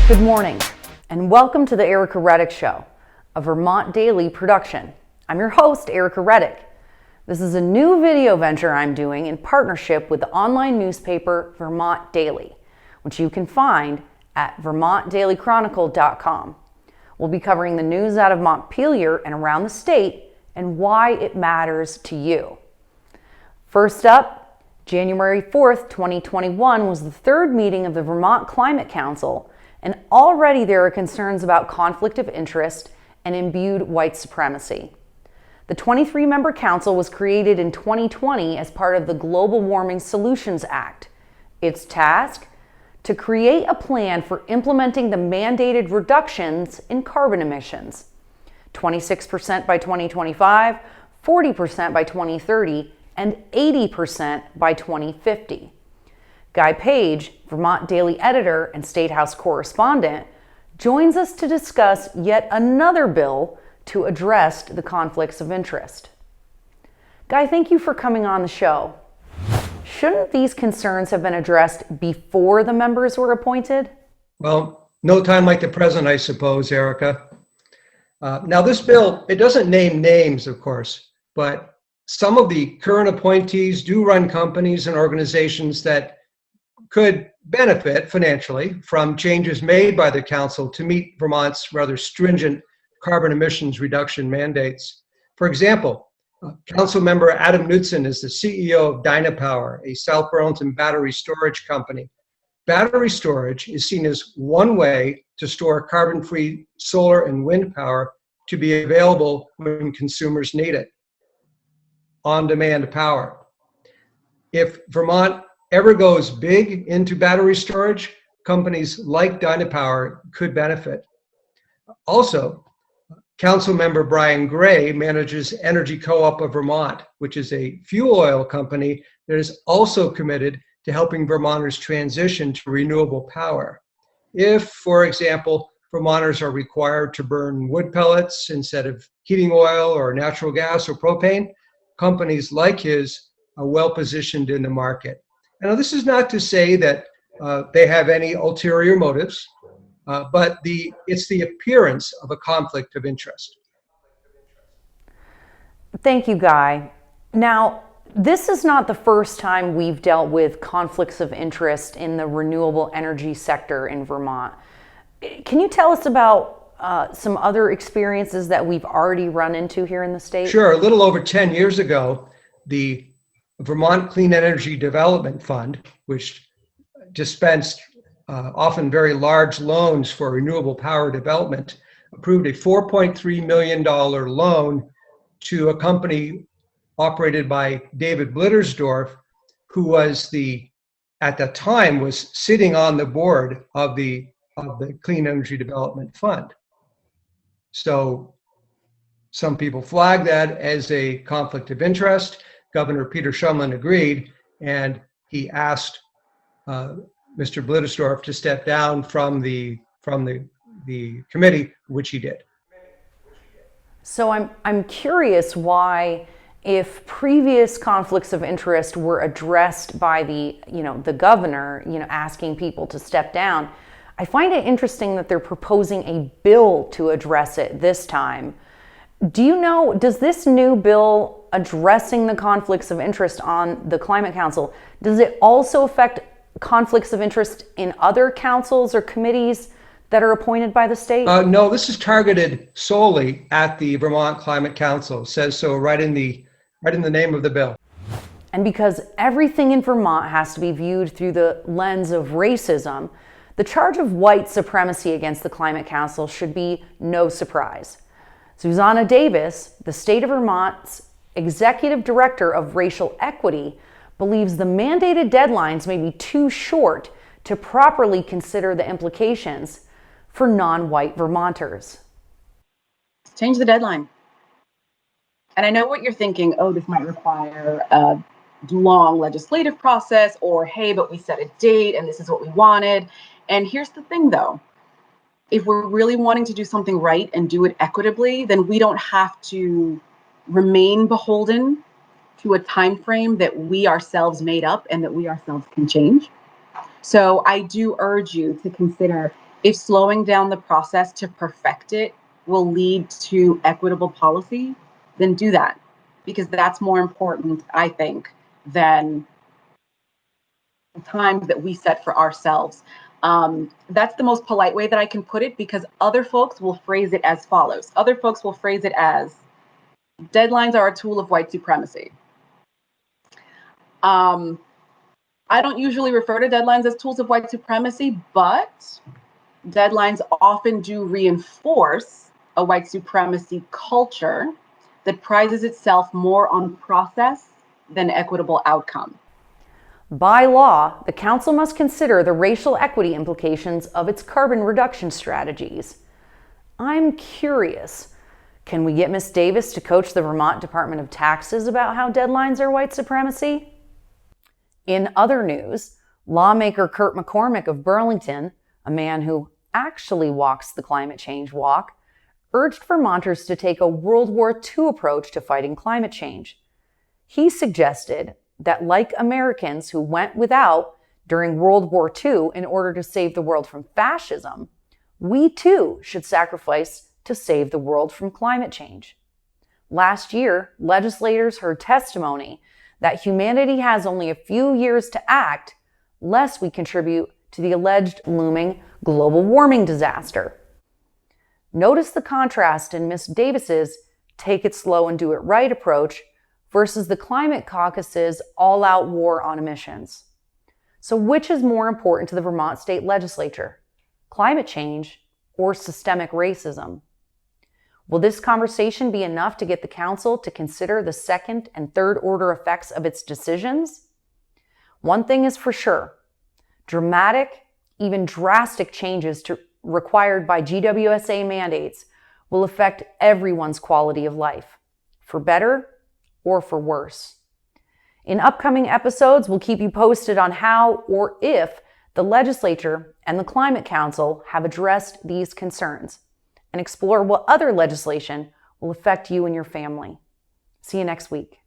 Good morning, and welcome to the Ericka Redic Show, a Vermont daily production. I'm your host, Ericka Redic. This is a new video venture I'm doing in partnership with the online newspaper Vermont Daily, which you can find at vermontdailychronicle.com. We'll be covering the news out of Montpelier and around the state and why it matters to you. First up, January 4th, 2021 was the third meeting of the Vermont Climate Council, and already there are concerns about conflict of interest and imbued white supremacy. The 23-member council was created in 2020 as part of the Global Warming Solutions Act. Its task? To create a plan for implementing the mandated reductions in carbon emissions. 26% by 2025, 40% by 2030, and 80% by 2050. Guy Page, Vermont Daily editor and State House Correspondent, joins us to discuss yet another bill to address the conflicts of interest. Guy, thank you for coming on the show. Shouldn't these concerns have been addressed before the members were appointed? Well, no time like the present, I suppose, Ericka. Now this bill, it doesn't name names, of course, but some of the current appointees do run companies and organizations that could benefit financially from changes made by the council to meet Vermont's rather stringent carbon emissions reduction mandates. For example, Council member Adam Knudsen is the CEO of Dynapower, a South Burlington battery storage company. Battery storage is seen as one way to store carbon-free solar and wind power to be available when consumers need it. On-demand power. If Vermont ever goes big into battery storage, companies like Dynapower could benefit. Also, Council member Brian Gray manages Energy Co-op of Vermont, which is a fuel oil company that is also committed to helping Vermonters transition to renewable power. If, for example, Vermonters are required to burn wood pellets instead of heating oil or natural gas or propane, companies like his are well positioned in the market. Now, this is not to say that they have any ulterior motives, but it's the appearance of a conflict of interest. Thank you, Guy. Now, this is not the first time we've dealt with conflicts of interest in the renewable energy sector in Vermont. Can you tell us about some other experiences that we've already run into here in the state? Sure. A little over 10 years ago, the Vermont Clean Energy Development Fund, which dispensed often very large loans for renewable power development, approved a $4.3 million loan to a company operated by David Blittersdorf, who was at the time was sitting on the board of the Clean Energy Development Fund. So some people flagged that as a conflict of interest. Governor Peter Shumlin agreed, and he asked Mr. Blittersdorf to step down from the committee, which he did. So I'm curious why, if previous conflicts of interest were addressed by the governor, asking people to step down, I find it interesting that they're proposing a bill to address it this time. Do you know, does this new bill addressing the conflicts of interest on the Climate Council, does it also affect conflicts of interest in other councils or committees that are appointed by the state? No, this is targeted solely at the Vermont Climate Council. It says so right in the name of the bill. And because everything in Vermont has to be viewed through the lens of racism, the charge of white supremacy against the Climate Council should be no surprise. Susanna Davis, the state of Vermont's executive director of racial equity, believes the mandated deadlines may be too short to properly consider the implications for non-white Vermonters. Change the deadline. And I know what you're thinking, oh, this might require a long legislative process, or hey, but we set a date and this is what we wanted. And here's the thing though, if we're really wanting to do something right and do it equitably, then we don't have to remain beholden to a time frame that we ourselves made up and that we ourselves can change. So I do urge you to consider If slowing down the process to perfect it will lead to equitable policy, then do that, because that's more important, I think, than the time that we set for ourselves. That's the most polite way that I can put it, because other folks will phrase it as follows. Other folks will phrase it as, deadlines are a tool of white supremacy. I don't usually refer to deadlines as tools of white supremacy, but deadlines often do reinforce a white supremacy culture that prizes itself more on process than equitable outcome. By law, the council must consider the racial equity implications of its carbon reduction strategies. I'm curious, can we get Ms. Davis to coach the Vermont Department of Taxes about how deadlines are white supremacy? In other news, lawmaker Kurt McCormick of Burlington, a man who actually walks the climate change walk, urged Vermonters to take a World War II approach to fighting climate change. He suggested that, like Americans who went without during World War II in order to save the world from fascism, we too should sacrifice to save the world from climate change. Last year, legislators heard testimony that humanity has only a few years to act, lest we contribute to the alleged looming global warming disaster. Notice the contrast in Ms. Davis's take it slow and do it right approach versus the Climate Caucus's all-out war on emissions. So which is more important to the Vermont State Legislature, climate change or systemic racism? Will this conversation be enough to get the council to consider the second and third order effects of its decisions? One thing is for sure, dramatic, even drastic changes required by GWSA mandates will affect everyone's quality of life, for better or for worse. In upcoming episodes, we'll keep you posted on how or if the legislature and the Climate Council have addressed these concerns, and explore what other legislation will affect you and your family. See you next week.